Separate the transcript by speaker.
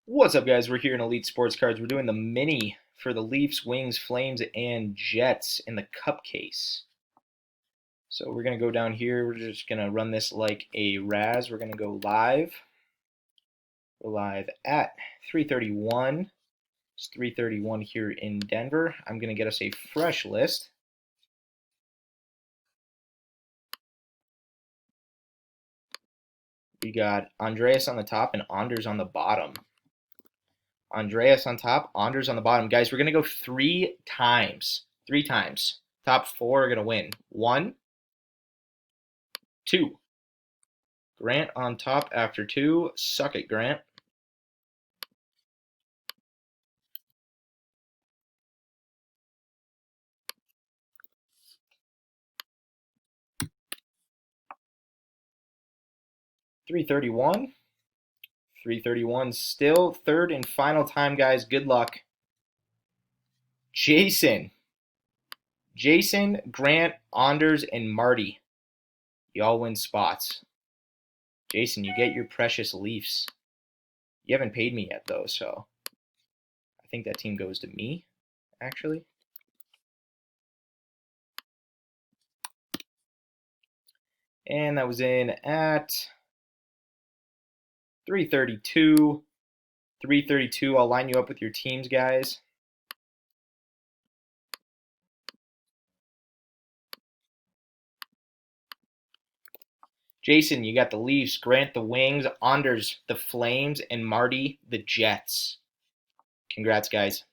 Speaker 1: What's up, guys? We're here in Elite Sports Cards. We're doing the mini for the Leafs, Wings, Flames, and Jets in the cup case. So we're going to go down here. We're just going to run this like a Raz. We're going to go live. We're live at 3:31. It's 3:31 here in Denver. I'm going to get us a fresh list. We got Andreas on the top and Anders on the bottom. Andreas on top, Anders on the bottom. Guys, we're going to go three times. Three times. Top four are going to win. 1, 2. Grant on top after 2. Suck it, Grant. .331. 331 still. Third and final time, guys. Good luck. Jason, Grant, Anders, and Marty. Y'all win spots. Jason, you get your precious Leafs. You haven't paid me yet, though, so I think that team goes to me, actually. And that was in at 332. 332. I'll line you up with your teams, guys. Jason, you got the Leafs, Grant the Wings, Anders the Flames, and Marty the Jets. Congrats, guys.